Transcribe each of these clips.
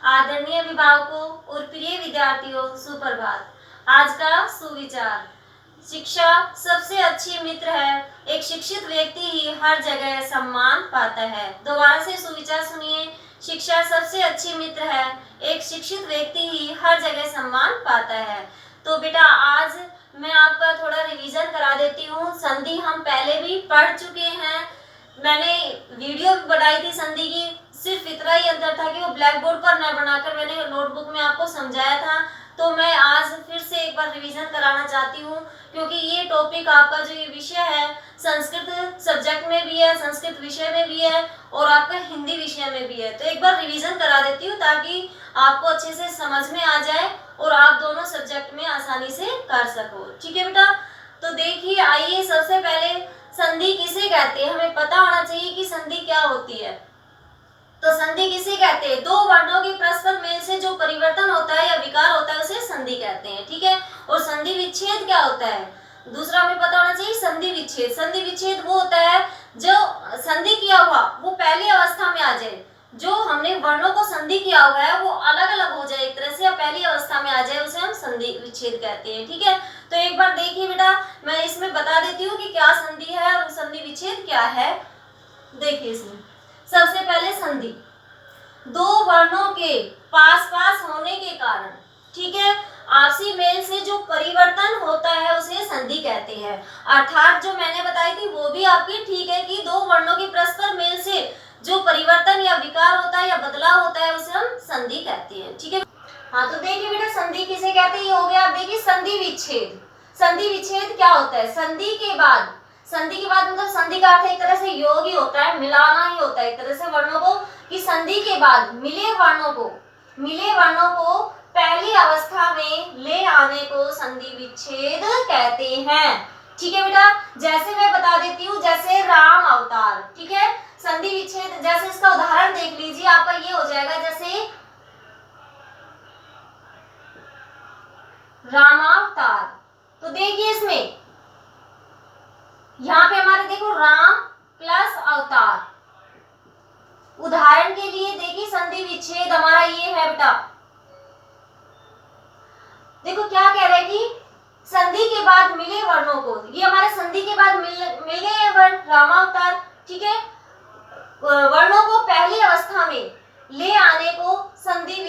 आदरणीय अभिभावकों और प्रिय विद्यार्थियों, सुप्रभात। आज का सुविचार, शिक्षा सबसे अच्छी मित्र है। एक शिक्षित व्यक्ति ही हर जगह सम्मान पाता है। दोबारा से सुविचार सुनिए। शिक्षा सबसे अच्छी मित्र है। एक शिक्षित व्यक्ति ही हर जगह सम्मान पाता है। तो बेटा आज मैं आपका थोड़ा रिवीजन करा देती हूँ। संधि हम पहले भी पढ़ चुके हैं। मैंने वीडियो भी बनाई थी संधि की। सिर्फ इतना ही अंतर था कि वो ब्लैक बोर्ड पर न बनाकर मैंने नोटबुक में आपको समझाया था। तो मैं आज फिर से एक बार रिवीजन कराना चाहती हूँ, क्योंकि ये टॉपिक आपका जो ये विषय है संस्कृत सब्जेक्ट में भी है, संस्कृत विषय में भी है और आपका हिंदी विषय में भी है। तो एक बार रिवीजन करा देती हूँ ताकि आपको अच्छे से समझ में आ जाए और आप दोनों सब्जेक्ट में आसानी से कर सको। ठीक है बेटा, तो देखिए आइए सबसे पहले संधि किसे कहते हैं, हमें पता होना चाहिए कि संधि क्या होती है। तो संधि किसे कहते हैं? दो वर्णों के परस्पर मेल से जो परिवर्तन होता है या विकार होता है उसे संधि कहते हैं। ठीक है, और संधि विच्छेद क्या होता है? दूसरा हमें पता होना चाहिए संधि विच्छेद। संधि विच्छेद वो होता है जो संधि किया हुआ वो पहली अवस्था में आ जाए, जो हमने वर्णों को संधि किया हुआ है वो अलग अलग हो जाए एक तरह से, पहली अवस्था में आ जाए, उसे हम संधि विच्छेद कहते हैं। ठीक है, तो एक बार देखिए बेटा, मैं इसमें बता देती हूँ कि क्या संधि है और संधि विच्छेद क्या है। देखिए इसमें सबसे पहले संधि, दो वर्णों के पास पास होने के कारण, ठीक है, आपसी मेल से जो परिवर्तन होता है उसे संधि कहते हैं। अर्थात जो मैंने बताई थी वो भी आपकी ठीक है कि दो वर्णों के परस्पर मेल से जो परिवर्तन या विकार होता है या बदलाव होता है उसे हम संधि कहते हैं। ठीक है, हाँ तो देखिए बेटा संधि किसे कहते हैं, ये हो गया। आप देखिए संधि विच्छेद। संधि विच्छेद क्या होता है? संधि के बाद मतलब संधि का अर्थ एक तरह से योग ही होता है, मिलाना ही होता है एक तरह से वर्णों को, कि संधि के बाद मिले वर्णों को पहली अवस्था में ले आने को संधि विच्छेद कहते हैं। ठीक है बेटा, जैसे मैं बता देती हूँ, जैसे राम अवतार, ठीक है, संधि विच्छेद, जैसे इसका उदाहरण देख लीजिए, आपका ये हो जाएगा जैसे रामावतार। तो देखिए इसमें यहाँ पे हमारे देखो राम प्लस अवतार, उदाहरण के लिए देखिए संधि विच्छेद हमारा ये है बेटा। देखो क्या कह रहे हैं कि संधि के बाद मिले वर्णों को, ये हमारे संधि के बाद मिल गए वर्ण रामावतार, ठीक है, वर्णों को पहली अवस्था में ले आने को संधि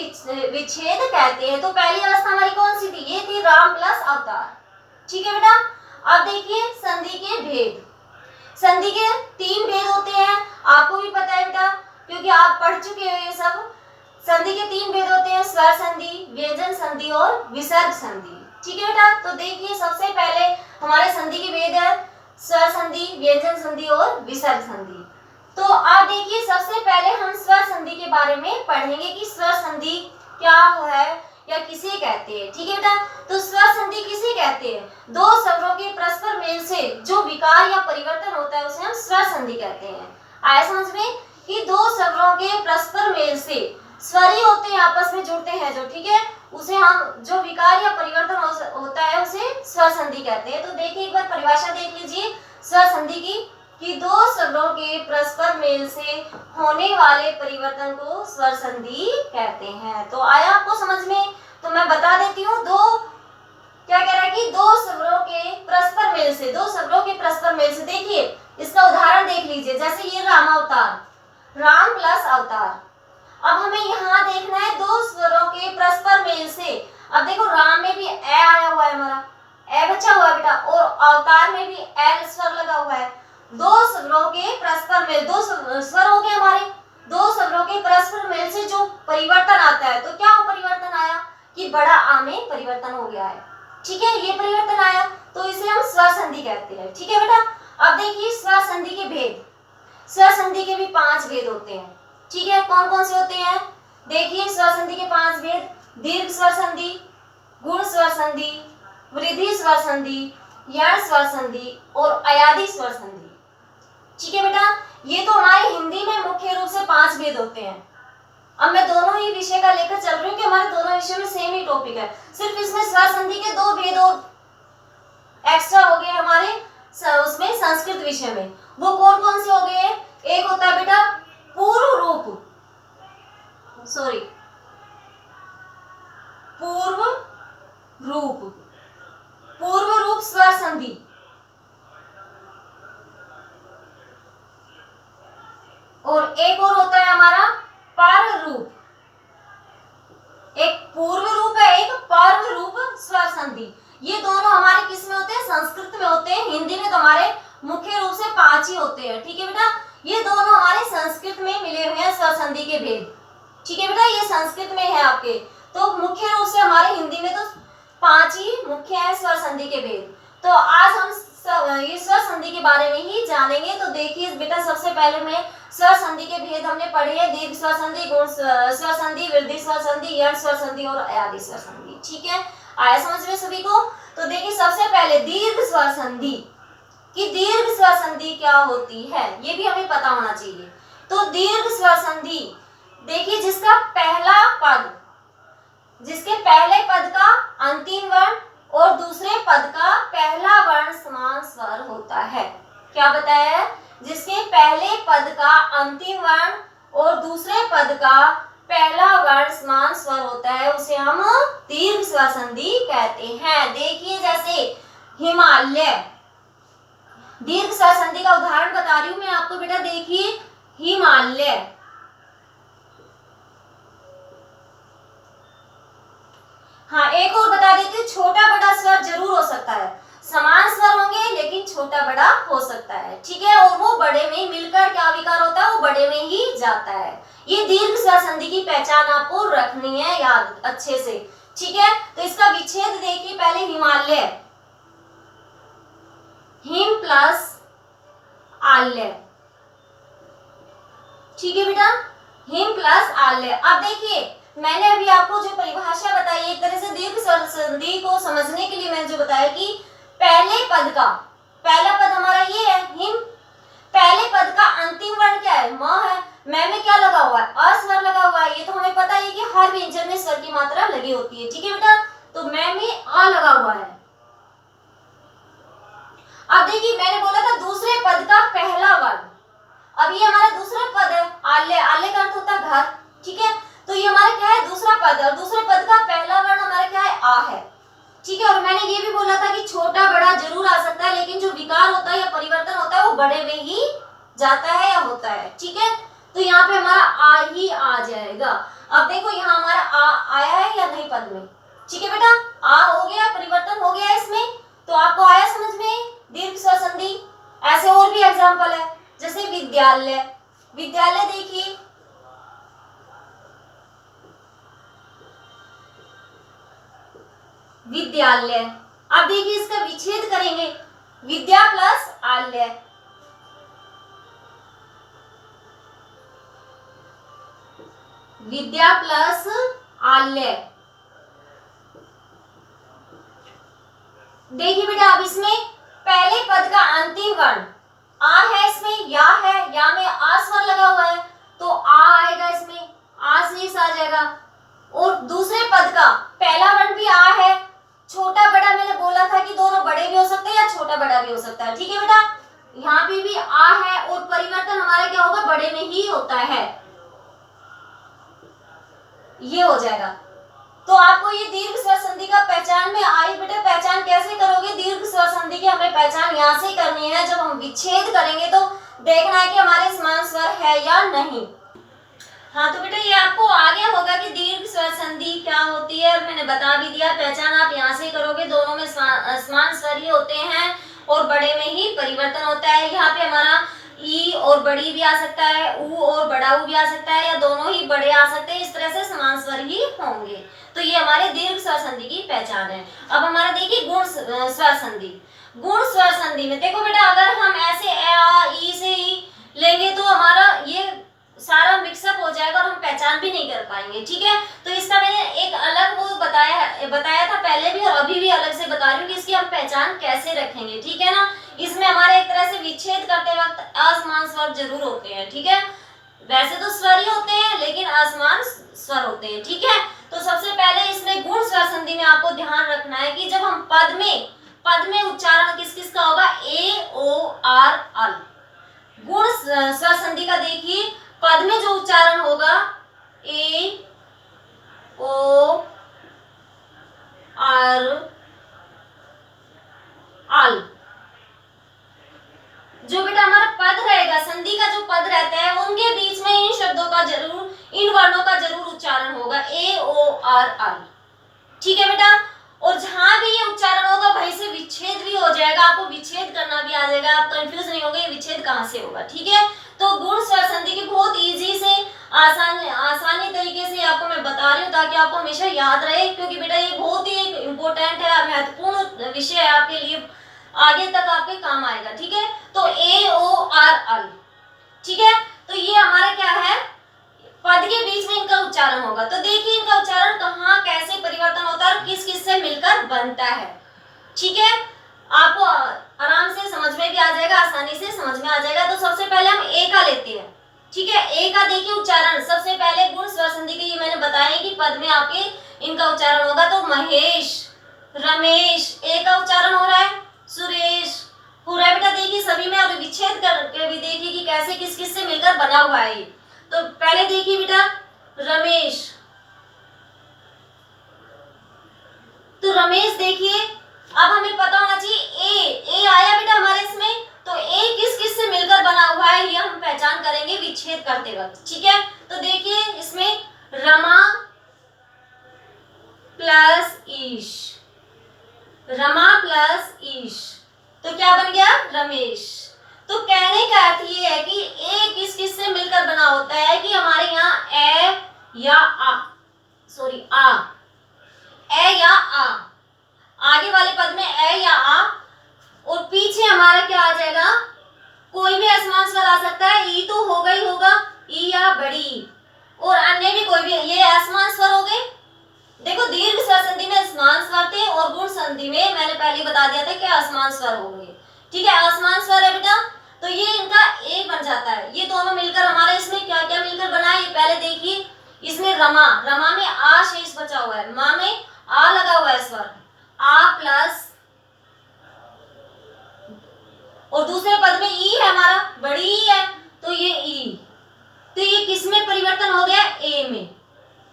विच्छेद कहते हैं। तो पहली अवस्था हमारी कौन सी थी? ये थी राम प्लस अवतार। ठीक है बेटा, अब देखिए संधि के भेद। संधि के तीन भेद होते हैं, आपको भी पता है बेटा क्योंकि आप पढ़ चुके हो ये सब। संधि के तीन भेद होते हैं, स्वर संधि, व्यंजन संधि और विसर्ग संधि। ठीक है बेटा, तो देखिए सबसे पहले हमारे संधि के भेद है स्वर संधि, व्यंजन संधि और विसर्ग संधि। तो आप देखिए सबसे पहले हम स्वर संधि के बारे में पढ़ेंगे कि स्वर संधि क्या है या किसे कहते हैं। ठीक है बेटा, तो स्वर संधि किसे कहते हैं? दो स्वरों के परस्पर मेल से जो विकार या परिवर्तन होता है उसे हम स्वर संधि कहते हैं। आया समझ में कि दो स्वरों के परस्पर मेल से स्वर ही होते हैं, आपस में जुड़ते हैं जो, ठीक है, उसे हम जो विकार या परिवर्तन होता है उसे स्वर संधि कहते हैं। तो देखिए एक बार परिभाषा देख लीजिए स्वर संधि की, कि दो स्वरों के परस्पर मेल से होने वाले परिवर्तन को स्वर संधि कहते हैं। तो आया आपको समझ में? तो मैं बता देती हूँ, दो क्या कह रहा है कि दो स्वरों के परस्पर मेल से, दो स्वरों के परस्पर मेल से, देखिए इसका उदाहरण देख लीजिए, जैसे ये रामावतार, राम प्लस अवतार। अब हमें यहाँ देखना है दो स्वरों के परस्पर मेल से। अब देखो राम में भी ए आया हुआ है, हमारा ए बचा हुआ है बेटा, और अवतार में भी एल स्वर लगा हुआ है। दो स्वरों के परस्पर मेल, दो स्वर हो गए हमारे, दो स्वरों के परस्पर मेल से जो परिवर्तन आता है, तो क्या परिवर्तन आया कि बड़ा आ में परिवर्तन हो गया है। ठीक है, ये परिवर्तन आया तो इसे हम स्वर संधि कहते हैं। ठीक है बेटा, अब देखिए स्वर संधि के भेद। स्वर संधि के भी 5 भेद होते हैं। ठीक है, कौन कौन से होते हैं? देखिए स्वर संधि के 5 भेद, दीर्घ स्वर संधि, गुण स्वर संधि, वृद्धि स्वर संधि, यण स्वर संधि और अयादि स्वर संधि। ठीक है बेटा, ये तो हमारे हिंदी में मुख्य रूप से 5 भेद होते हैं। अब मैं दोनों ही विषय का लेकर चल रही हूँ कि हमारे दोनों विषय में सेम ही टॉपिक है, सिर्फ इसमें स्वर संधि के 2 भेद और एक्स्ट्रा हो गए हमारे उसमें संस्कृत विषय में। वो कौन कौन से हो गए? एक होता है बेटा पूर्व रूप, रूप, पूर्व रूप स्वर संधि। और एक और होता है हमारा पर रूप, एक पूर्व रूप है, एक पर रूप स्वर संधि। ये दोनों हमारे किस में होते हैं? संस्कृत में होते हैं। हिंदी में तो हमारे मुख्य रूप से 5 ही होते हैं। ठीक है बेटा, ये दोनों हमारे संस्कृत में मिले हुए हैं स्वर संधि के भेद। ठीक है बेटा, ये संस्कृत में है आपके, तो मुख्य रूप से हमारे हिंदी में तो 5 ही मुख्य है स्वर संधि के भेद। तो आज हम ये स्वर संधि के बारे में ही जानेंगे। तो देखिए बेटा, सबसे पहले में स्वर संधि के भेद हमने पढ़े हैं, दीर्घ स्वर संधि, गुण स्वर संधि, वृद्धि स्वर संधि, यण स्वर संधि और अयादि स्वर संधि। ठीक है, आया समझ में सभी को? तो देखिए सबसे पहले दीर्घ स्वर संधि, कि दीर्घ स्वर संधि क्या होती है, ये भी हमें पता होना चाहिए। तो दीर्घ स्वर संधि देखिए, जिसका पहला पद, जिसके पहले पद का अंतिम वर्ण और दूसरे पद का पहला वर्ण समान स्वर होता है। क्या बताया है? जिसके पहले पद का अंतिम वर्ण और दूसरे पद का पहला वर्ण समान स्वर होता है, उसे हम दीर्घ स्वर संधि कहते हैं। देखिए जैसे हिमालय, दीर्घ स्वर संधि का उदाहरण बता रही हूं मैं आपको बेटा। देखिए हिमालय, हाँ एक और बता देती हूँ, छोटा बड़ा स्वर जरूर हो सकता है, समान स्वर होंगे लेकिन छोटा बड़ा हो सकता है। ठीक है, और वो बड़े में मिलकर क्या विकार होता है? वो बड़े में ही जाता है। ये दीर्घ स्वर संधि की पहचान आपको रखनी है याद अच्छे से। ठीक है, तो इसका विच्छेद देखिए, पहले हिमालय, हिम प्लस आल्य। ठीक है बेटा, हिम प्लस आल्य। अब देखिए मैंने अभी आपको जो परिभाषा बताई, एक तरह से दीर्घ स्वर संधि को समझने के लिए मैंने जो बताया कि पहले पद का पहला पद हमारा ये है हिम, पहले पद का अंतिम वर्ण क्या है? म है। मैं में क्या लगा हुआ है? अ स्वर लगा हुआ है। ये तो हमें पता है कि हर व्यंजन में स्वर की मात्रा लगी होती है। ठीक है बेटा, तो मैं में अ लगा हुआ है। अब देखिए मैंने बोला था दूसरे पद का पहला वर्ण, अब ये हमारा दूसरा पद है आल्य, आल्य का अर्थ होता है घर। ठीक है, तो ये हमारा क्या है? दूसरा पद, और दूसरे पद का पहला वर्ण हमारा क्या है? आ है। ठीक है, और मैंने ये भी बोला था कि छोटा बड़ा जरूर आ सकता है, लेकिन जो विकार होता है या परिवर्तन होता है वो बड़े में ही जाता है या होता है। ठीक है, तो यहाँ पे हमारा आ ही आ जाएगा। अब देखो यहाँ हमारा आ आया है या नहीं पद में? ठीक है बेटा, आ हो गया, परिवर्तन हो गया इसमें, तो आपको आया समझ में दीर्घ स्वर संधि। ऐसे और भी एग्जाम्पल है, जैसे विद्यालय, विद्यालय देखिए विद्यालय। अब देखिए इसका विच्छेद करेंगे, विद्या प्लस आल्य, विद्या प्लस आल्य। देखिए बेटा, अब इसमें पहले पद का अंतिम वर्ण आ है, इसमें या है, या में आ स्वर लगा हुआ है, तो आ आएगा, इसमें आ से इस आ जाएगा। और दूसरे पद का पहला वर्ण भी आ है, छोटा बड़ा मैंने बोला था कि दोनों बड़े भी हो सकते हैं या छोटा बड़ा भी हो सकता है। ठीक है बेटा, यहाँ पे भी आ है और परिवर्तन हमारा क्या होगा? बड़े में ही होता है, ये हो जाएगा। तो आपको ये दीर्घ स्वर संधि का पहचान में आई बेटा। पहचान कैसे करोगे दीर्घ स्वर संधि की? हमें पहचान यहाँ से करनी है, जब हम विच्छेद करेंगे तो देखना है कि हमारे समान स्वर है या नहीं। हाँ तो बेटा ये आपको आ गया होगा कि दीर्घ स्वर संधि क्या होती है, और मैंने बता भी दिया। पहचान आप यहाँ से करोगे, दोनों में समान स्वर ही होते हैं और बड़े में ही परिवर्तन होता है। यहाँ पे हमारा ई और बड़ी भी आ सकता है, ऊ और बड़ा ऊ भी आ सकता है, या दोनों ही बड़े आ सकते हैं। इस तरह से समान स्वर ही होंगे। तो ये हमारे दीर्घ स्वर संधि की पहचान है। अब हमारा देखिए गुण स्वर संधि। गुण स्वर संधि में देखो बेटा, अगर हम ऐसे आ ई से ही लेंगे तो हमारा ये सारा मिक्सअप हो जाएगा और हम पहचान भी नहीं कर पाएंगे। ठीक है, तो इसका मैंने एक अलग वो बताया था पहले भी और अभी भी अलग से बता रही हूँ कि इसकी हम पहचान कैसे रखेंगे। ठीक है ना, इसमें हमारे एक तरह से विच्छेद करते वक्त असमान स्वर जरूर होते हैं। ठीक है, वैसे तो स्वर ही होते हैं लेकिन असमान स्वर होते हैं। ठीक है, तो सबसे पहले इसमें गुण स्वर संधि में आपको ध्यान रखना है कि जब हम पद में उच्चारण किस किस का होगा? ए ओ आर अल। गुण स्वर संधि का देखिए, पद में जो उच्चारण होगा ए ओ आर आर आल। ठीक है बेटा, और जहां भी ये उच्चारण होगा वहीं से विच्छेद भी हो जाएगा, आपको विच्छेद करना भी आ जाएगा, आप कंफ्यूज नहीं होंगे ये विच्छेद कहां से होगा। ठीक है, तो गुण स्वर संधि की बहुत इजी से आसानी तरीके से आपको मैं बता रही हूँ ताकि आपको हमेशा याद रहे, क्योंकि बेटा ये बहुत ही इम्पोर्टेंट है, महत्वपूर्ण विषय है आपके लिए, आगे तक आपके काम आएगा। ठीक है, तो ए ओ आर अल। ठीक है, तो ये हमारा क्या है, पद के बीच में इनका उच्चारण होगा। तो देखिए इनका उच्चारण कहाँ कैसे परिवर्तन होता है और किस किस से मिलकर बनता है। ठीक है, आपको आराम से समझ में भी आ जाएगा, आसानी से समझ में आ जाएगा। तो सबसे पहले हम ए का लेते हैं। ठीक है, ए का देखिए उच्चारण, सबसे पहले गुण स्वर संधि के ये मैंने बताया कि पद में आपके इनका उच्चारण होगा। तो महेश, रमेश, ए का उच्चारण हो रहा है, सुरेश हो रहा है बेटा। देखिए सभी में अभी विच्छेद करके भी देखिए कि कैसे किस किस से मिलकर बना हुआ है। तो पहले देखिए बेटा रमेश, तो रमेश देखिए, अब हमें पता होना चाहिए ए आया बेटा हमारे इसमें, तो ए किस किस से मिलकर बना हुआ है ये हम पहचान करेंगे विच्छेद करते वक्त। ठीक है, तो देखिए इसमें रमा प्लस ईश, रमा प्लस ईश, तो क्या बन गया रमेश। तो कहने का अर्थ ये है कि ए किस किस से मिलकर बना होता है कि हमारे यहाँ ए या आ, सॉरी आ, ए या आ, आगे वाले पद में ए या आ, और पीछे हमारा क्या आ जाएगा, कोई भी असमान स्वर आ सकता है, ई तो होगा ही होगा, ई या बड़ी, और अन्य भी कोई भी, ये असमान स्वर हो गए। देखो दीर्घ स्वर संधि में असमान स्वर थे और गुण संधि में मैंने पहले बता दिया था कि असमान स्वर होंगे। ठीक है, असमान स्वर है बेटा, तो ये इनका एक बन जाता है। ये दोनों मिलकर हमारे इसमें क्या क्या मिलकर बना है, ये पहले देखिए। इसमें रमा, रमा में आ शेष बचा हुआ है, मा में आ लगा हुआ है स्वर, आ प्लस, और दूसरे पद में ई है हमारा, बड़ी ई है, तो ये ई, तो ये किस में परिवर्तन हो गया, ए में।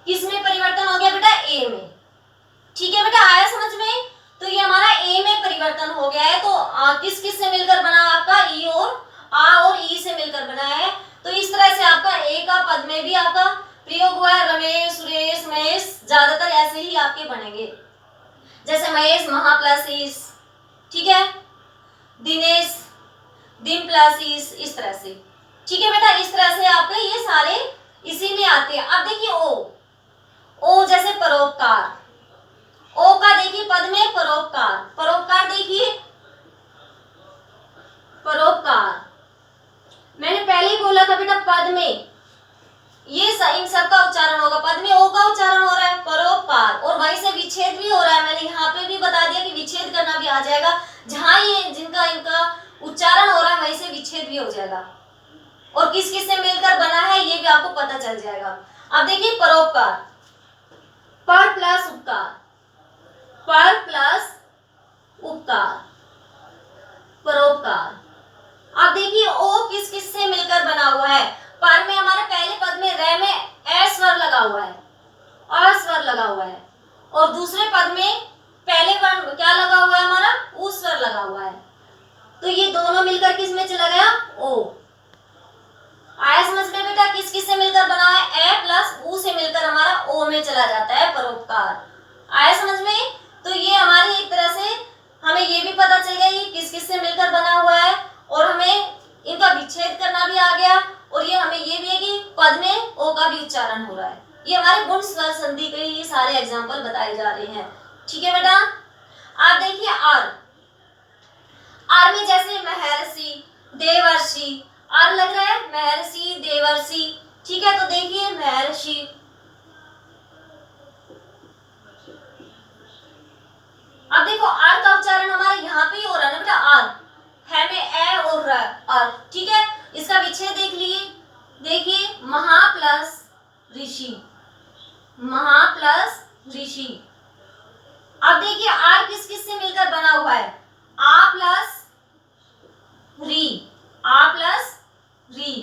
किस में परिवर्तन हो गया बेटा, ए में। ठीक है बेटा, आया समझ में। तो ये हमारा ए में परिवर्तन हो गया है। तो किस किस से मिलकर बना आपका, ई और आ और ई से मिलकर बना है। तो इस तरह से आपका ए का पद में भी आपका प्रयोग हुआ है, रमेश, सुरेश, महेश, ज्यादातर ऐसे ही आपके बनेंगे, जैसे महेश महा प्लस ईस, ठीक है, दिनेश दिन प्लस इस तरह से। ठीक है बेटा, इस तरह से आपके ये सारे इसी में आते हैं। अब देखिए ओ जैसे परोपकार, ओ का देखिए पद में परोपकार, परोपकार देखिए परोपकार, मैंने पहले ही बोला था बेटा पद में ये इन सब का उच्चारण होगा, पद में ओ का उच्चारण हो रहा है परोपकार, और वहीं से विच्छेद भी हो रहा है। मैंने यहाँ पे भी बता दिया कि विच्छेद करना भी आ जाएगा, जहां ये जिनका इनका उच्चारण हो रहा है वहीं से विच्छेद भी हो जाएगा, और किस किस से मिलकर बना है ये भी आपको पता चल जाएगा। अब देखिए परोपकार, पर प्लस उपकार, पर प्लस उपकार, परोपकार। अब देखिए ओ किस किस से मिलकर बना हुआ है, पर में हमारे पहले पद में रे में ए स्वर लगा हुआ है, अ स्वर लगा हुआ है, और दूसरे पद में पहले वर्ण क्या लगा हुआ है हमारा, उ स्वर लगा हुआ है। तो ये दोनों मिलकर किस में चला गया, ओ। आया समझ में बेटा, किस किस से मिलकर बना है, ए प्लस उ से मिलकर हमारा ओ में चला जाता है परोपकार। आया समझ में। तो ये हमारी एक तरह से हमें ये भी पता चल गया ये किस किस से मिलकर बना हुआ है, और हमें इनका विच्छेद करना भी आ गया, और ये हमें ये भी है कि पद में ओ का भी उच्चारण हो रहा है। ये हमारे गुण स्वर संधि के ये सारे एग्जाम्पल बताए जा रहे हैं। ठीक है बेटा, आप देखिए आर में जैसे महर्षि, देवर्षि, आर लग रहा है महर्षि, देवर्षि। ठीक है, तो देखिए महर्षि, अब देखो आर का उच्चारण हमारे यहाँ पे ही हो रहा है ना बेटा, आर है में ए और आर। ठीक है, इसका विच्छेद देख लिए, देखिए महा प्लस ऋषि, महा प्लस ऋषि। अब देखिए आर किस किस से मिलकर बना हुआ है, आ प्लस री, आ प्लस री।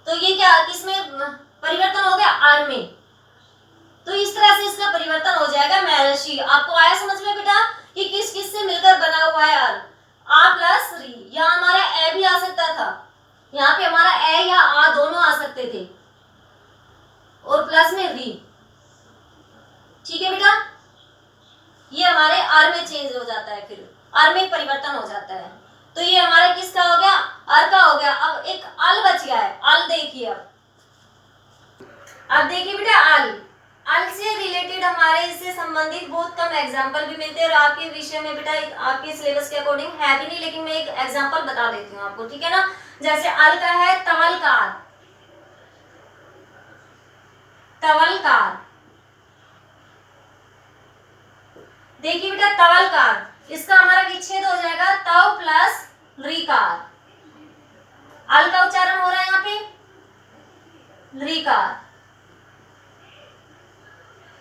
तो ये क्या किसमें परिवर्तन हो गया, आर में। तो इस तरह से इसका परिवर्तन हो जाएगा महर्षि। आपको आया समझ में बेटा कि किस किस से मिलकर बना हुआ है आर, आ प्लस री। यहाँ हमारा ए भी आ सकता था, यहाँ पे हमारा ए या आ दोनों आ सकते थे, और प्लस में री। अर में चेंज हो जाता है, फिर अर में परिवर्तन हो जाता है। तो ये हमारा किसका हो गया, अर का हो गया। अब एक अल बच गया है, अल देखिए। अब देखिए बेटा अल, अल से रिलेटेड हमारे इससे संबंधित बहुत कम एग्जांपल भी मिलते हैं, और आपके विषय में बेटा आपके सिलेबस के अकॉर्डिंग है भी नहीं, लेकिन मैं एक एग्जांपल बता देती हूँ आपको, ठीक है ना। जैसे अल का है तवलकार, तवलकार। देखिए बेटा तवलकार, इसका हमारा विच्छेद हो जाएगा तव प्लस रीकार। अल का उच्चारण हो रहा है यहाँ पे रीकार,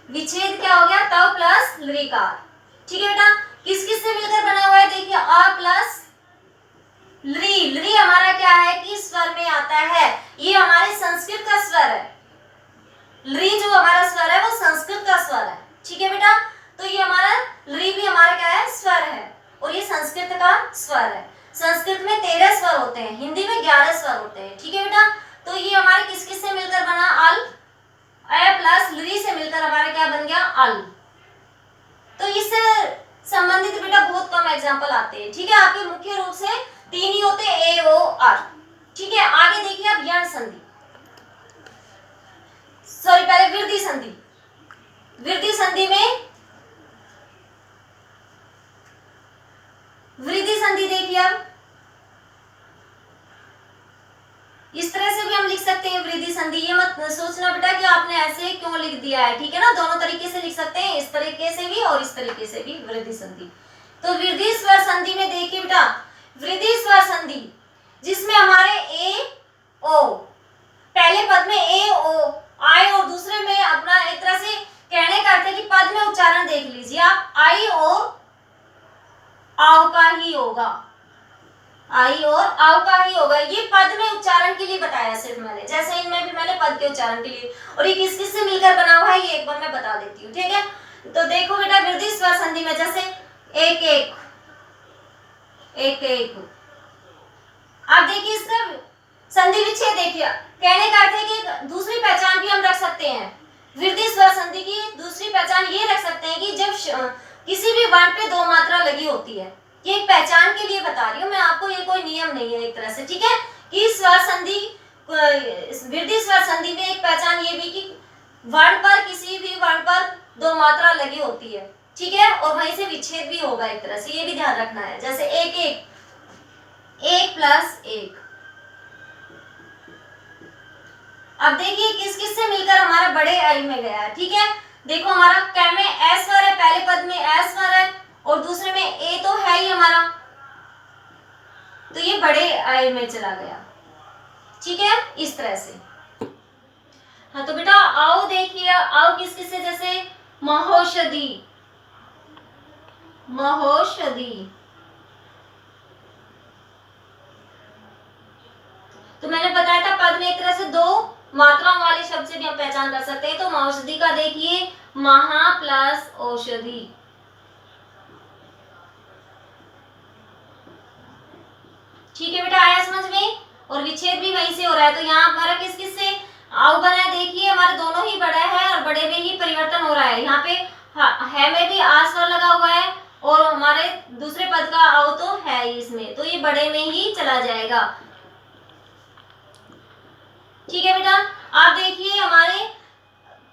विच्छेद क्या हो गया, तव प्लस रीकार। ठीक है बेटा, किस किस से मिलकर बना हुआ है, देखिए अ प्लस ली। ली हमारा क्या है कि स्वर में आता है, ये हमारे संस्कृत का स्वर है। ली जो हमारा स्वर है वो संस्कृत का स्वर है। ठीक है बेटा, तो ये हमारा ली भी हमारा क्या है, स्वर है, और ये संस्कृत का स्वर है। संस्कृत में 13 स्वर होते हैं, हिंदी में 11 स्वर होते हैं। ठीक है बेटा, तो ये हमारे किस किस से मिलकर बना, अल, ए प्लस ली से मिलकर हमारा क्या बन गया, अल। तो इससे संबंधित बेटा बहुत कम एग्जांपल आते हैं। ठीक है, आपके मुख्य रूप से 3 ही होते हैं, ए ओ आर। ठीक है, आगे देखिए अब यण संधि, सॉरी पहले वृद्धि संधि। वृद्धि संधि में, वृद्धि संधि देखिए अब इस तरह से भी हम लिख सकते हैं वृद्धि संधि। ये मत सोचना बेटा कि आपने ऐसे क्यों लिख दिया है, ठीक है ना, दोनों तरीके से लिख सकते हैं, इस तरीके से भी और इस तरीके से भी वृद्धि संधि। तो वृद्धि स्वर संधि में देखिए बेटा, वृद्धि स्वर संधि जिसमें हमारे ए ओ, पहले पद में ए ओ आए और दूसरे में अपना एक तरह से कहने का अर्थ है कि पद में उच्चारण देख लीजिए आप, आई और आव का ही होगा, आई और आव का ही होगा। ये पद में उच्चारण के लिए बताया सिर्फ मैंने, जैसे इनमें भी मैंने पद के उच्चारण के लिए, और ये किस किस से मिलकर बना हुआ है ये एक बार मैं बता देती हूँ। ठीक है, तो देखो बेटा वृद्धि स्वर संधि में जैसे एक एक, एक एक, आप देखिए इसका संधि विच्छेद देखिए, कहने का अर्थ है कि दूसरी पहचान भी हम रख सकते हैं। वृद्धि स्वर संधि की दूसरी पहचान ये रख सकते हैं कि जब किसी भी वर्ण पे 2 मात्रा लगी होती है, ये एक पहचान के लिए बता रही हूँ मैं आपको, ये कोई नियम नहीं है एक तरह से। ठीक है, कि स्वर संधि, वृद्धि स्वर संधि में एक पहचान ये भी कि वर्ण पर, किसी भी वर्ण पर 2 मात्रा लगी होती है। ठीक है, और वहीं से विच्छेद भी होगा एक तरह से, ये भी ध्यान रखना है। जैसे एक एक, एक प्लस एक। अब देखिए किस किस से मिलकर हमारा बड़े आई में गया है। ठीक है, देखो हमारा कै में ए स्वर है, पहले पद में ए स्वर है और दूसरे में ए तो है ही हमारा, तो ये बड़े आई में चला गया। ठीक है, इस तरह से। हाँ तो बेटा आओ देखिए, आओ किस किस से, जैसे महौषधि, महौषधि। तो मैंने बताया था पद में एक तरह से 2 मात्राओं वाले शब्द से भी हम पहचान कर सकते हैं। तो महौषधि का देखिए महा प्लस औषधि। ठीक है बेटा, आया समझ में, और विच्छेद भी वहीं से हो रहा है। तो यहाँ हमारा किस किस से आउ बना है, देखिए हमारे दोनों ही बड़ा है और बड़े में ही परिवर्तन हो रहा है। यहाँ पे है में भी आ स्वर लगा हुआ है और हमारे दूसरे पद का आउ तो है ही इसमें, तो ये बड़े में ही चला जाएगा। ठीक है बेटा, आप देखिए हमारे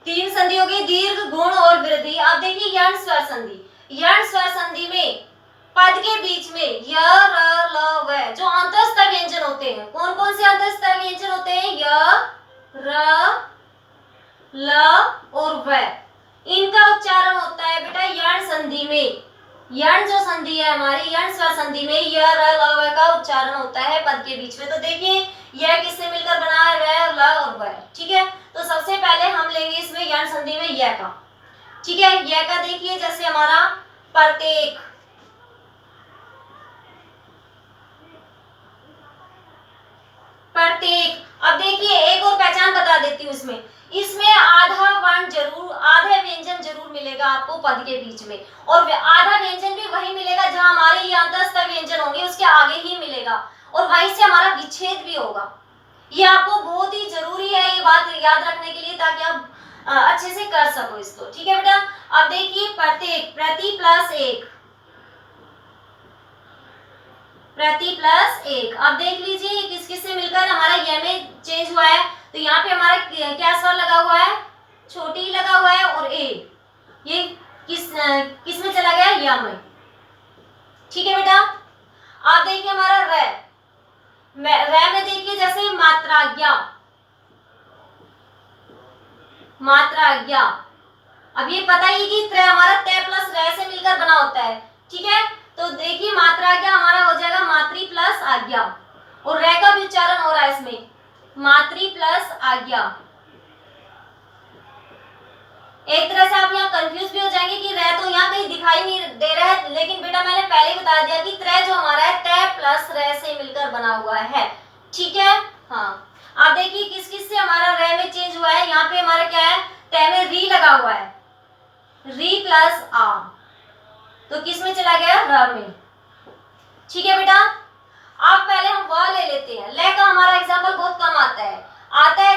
3 संधि हो गई, दीर्घ, गुण और वृद्धि। आप देखिए यण स्वर संधि, यण स्वर संधि में पद के बीच में य, र, ल, व जो अंतस्थ व्यंजन होते हैं, कौन कौन से अंतस्थ व्यंजन होते हैं, य, र, ल और व, इनका उच्चारण होता है बेटा यण संधि में। यण जो संधि है हमारी, यण स्वर संधि में य, र, ल, व का उच्चारण होता है पद के बीच में। तो देखिए यह किससे मिलकर बना है, र, ल और व। ठीक है, तो सबसे पहले हम लेंगे इसमें यण संधि में य का। ठीक है, य का देखिए जैसे हमारा प्रत्येक, प्रत्येक। अब देखिए एक और पहचान बता देती हूँ इसमें, इसमें आधा वर्ण जरूर, आधा व्यंजन जरूर मिलेगा आपको पद के बीच में, और आधा व्यंजन भी वही मिलेगा जहां हमारे ये अंतस्थ व्यंजन होंगे उसके आगे ही मिलेगा, और वहीं से हमारा विच्छेद भी होगा। ये आपको बहुत ही जरूरी है ये बात याद रखने के लिए, ताकि आप अच्छे से कर सको इसको। ठीक है बेटा, अब देखिए प्रत्येक, प्रति प्लस एक, प्रति प्लस एक। अब देख लीजिए किस किस से मिलकर हमारा य में चेंज हुआ है। तो यहाँ पे हमारा क्या स्वर लगा हुआ है, छोटी लगा हुआ है, और ए ये किस में चला गया, य में। ठीक है बेटा, आप देखिए हमारा रे, रे में देखिए जैसे मात्राज्ञा, मात्राज्ञा। अब ये पता ही कि त्र हमारा ते प्लस रे से मिलकर बना होता है। ठीक है, तो देखिए मात्राज्ञा हमारा हो जाएगा मातृ प्लस आज्ञा, और रे का भी उच्चारण हो रहा है इसमें, मातृ प्लस आज्ञा। एक तरह से आप यहाँ कंफ्यूज भी हो जाएंगे कि रे तो यहाँ कहीं दिखाई नहीं दे रहा है, लेकिन बेटा मैंने पहले ही बता दिया कि त्र जो हमारा है ते प्लस रे से मिलकर बना हुआ है। ठीक है, हाँ। आप देखिए किस किस से हमारा रे में चेंज हुआ है। यहाँ पे हमारा क्या है, ते में री लगा हुआ है, री प्लस आ, तो किस में चला गया, र में। ठीक है बेटा, अब पहले हम व ले लेते हैं। ले का हमारा एग्जाम्पल बहुत कम आता है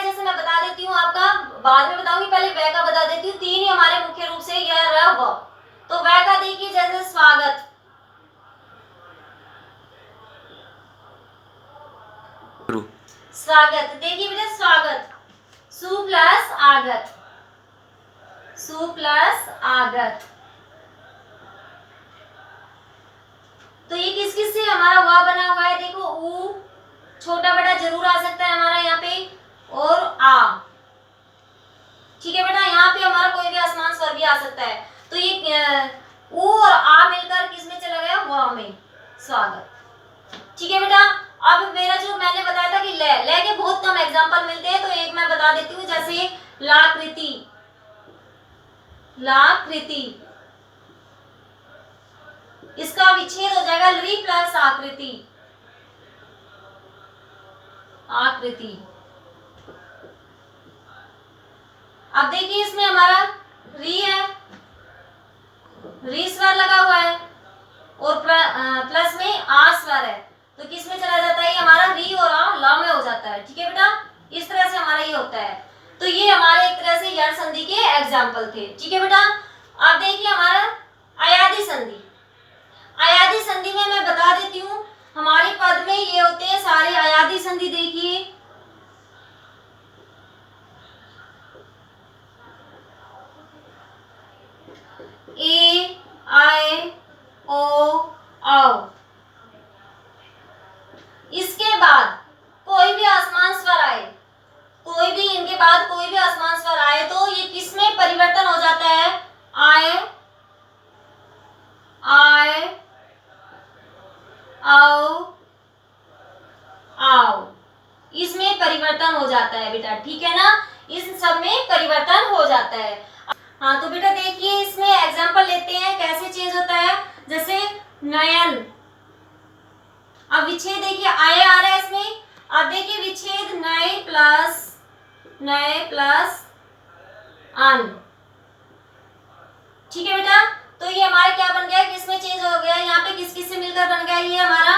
जैसे मैं बता देती हूँ, आपका बाद में बताऊंगी, पहले व का बता देती हूँ। तीन ही हमारे मुख्य रूप से, य र व। तो व का देखिए जैसे स्वागत, स्वागत, देखिए बेटा स्वागत, सु प्लस आगत, सु प्लस आगत। तो ये किस किस से हमारा व बना हुआ है, देखो उ छोटा बड़ा जरूर आ सकता है हमारा यहाँ पे, और आ। ठीक है बेटा, यहाँ पे हमारा कोई भी आसमान स्वर भी आ सकता है। तो ये उ और आ मिलकर किस में चला गया, व में, स्वागत। ठीक है बेटा, अब मेरा जो मैंने बताया था कि ले के बहुत कम एग्जांपल मिलते हैं, तो एक मैं बता देती हूँ, जैसे लाकृति, लाकृति, इसका विच्छेद हो जाएगा ली प्लस आकृति, आकृति। अब देखिए इसमें हमारा री है, री स्वर लगा हुआ है, और प्लस में आ स्वर है, तो किस में चला जाता है, हमारा री और आ ला में हो जाता है। ठीक है बेटा, इस तरह से हमारा ये होता है। तो ये हमारे एक तरह से यण संधि के एग्जाम्पल थे। ठीक है बेटा, अब देखिए हमारा अयादि संधि। अयादि संधि में मैं बता देती हूँ, हमारे पद में ये होते हैं सारे अयादि संधि। देखिए ए, आए, ओ, औ। इसके बाद कोई भी आसमान स्वर आए, कोई भी इनके बाद कोई भी आसमान स्वर आए, तो ये किस में परिवर्तन हो जाता है, आए, आए, आओ, आओ, इसमें परिवर्तन हो जाता है बेटा। ठीक है ना, इस सब में परिवर्तन हो जाता है। हाँ तो बेटा देखिए इसमें एग्जांपल लेते हैं कैसे चेंज होता है। जैसे नयन, अब विच्छेद देखिए आए आ रहा है इसमें। अब देखिए विच्छेद नए प्लस अन। ठीक है बेटा, तो ये हमारा क्या बन गया, किसमें चेंज हो गया, यहाँ पे किस किस से मिलकर बन गया ये हमारा।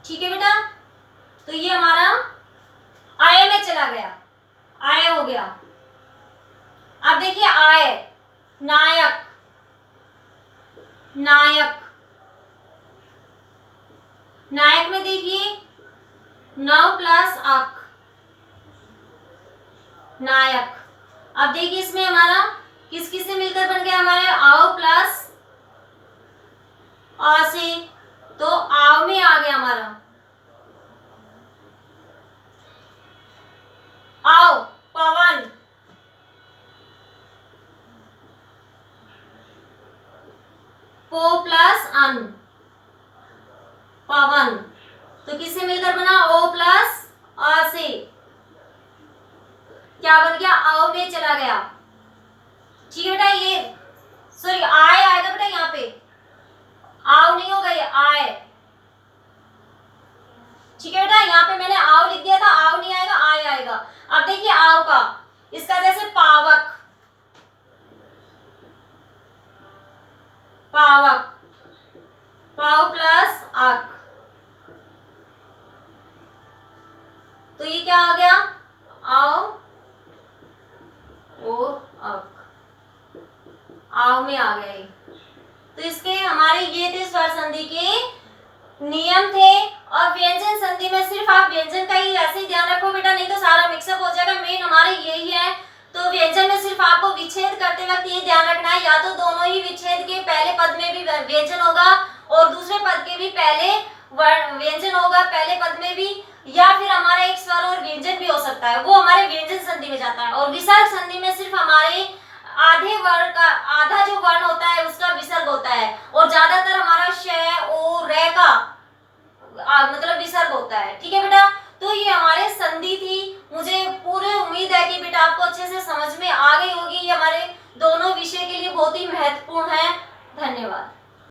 ठीक है बेटा, तो ये हमारा आय में चला गया, आय हो गया। अब देखिए आय, नायक, नायक, नायक में देखिए नव प्लस अक, नायक। अब देखिए इसमें हमारा किस किस से मिलकर बन गया, हमारे आओ प्लस आ से, तो आव में आ गया हमारा आओ, पवन, पो प्लस अन, पवन। तो किससे मिलकर बना, ओ प्लस आ से, क्या बन गया, आओ में चला गया। ठीक है बेटा, ये सॉरी आए आएगा बेटा, यहाँ पे आओ नहीं होगा, ये आए। ठीक है बेटा, यहाँ पे मैंने आओ लिख दिया था, आओ नहीं आएगा, आए आएगा। अब देखिए आओ का, इसका जैसे पावक, पावक, पाव प्लस अक, तो ये क्या आ गया, आव में आ गए। तो इसके हमारे ये थे स्वर संधि के नियम थे। और व्यंजन संधि में सिर्फ आप व्यंजन का ही ऐसे ही ध्यान रखो बेटा, नहीं तो सारा मिक्सअप हो जाएगा। मेन हमारे यही है। तो व्यंजन में सिर्फ आपको विच्छेद करते वक्त ये ध्यान रखना है, या तो दोनों ही विच्छेद के पहले पद में भी व्यंजन होगा और दूसरे पद के भी पहले व्यंजन होगा पहले पद में भी, या फिर हमारा एक स्वर और व्यंजन भी हो सकता है, वो हमारे व्यंजन संधि में जाता है। और विसर्ग संधि में सिर्फ हमारे आधे वर्ण का आधा जो वर्ण होता है उसका विसर्ग होता है, और ज्यादातर हमारा श ओ रे का मतलब विसर्ग होता है। ठीक है बेटा, तो ये हमारे संधि थी। मुझे पूरी उम्मीद है कि बेटा आपको अच्छे से समझ में आ गई होगी। ये हमारे दोनों विषय के लिए बहुत ही महत्वपूर्ण है। धन्यवाद।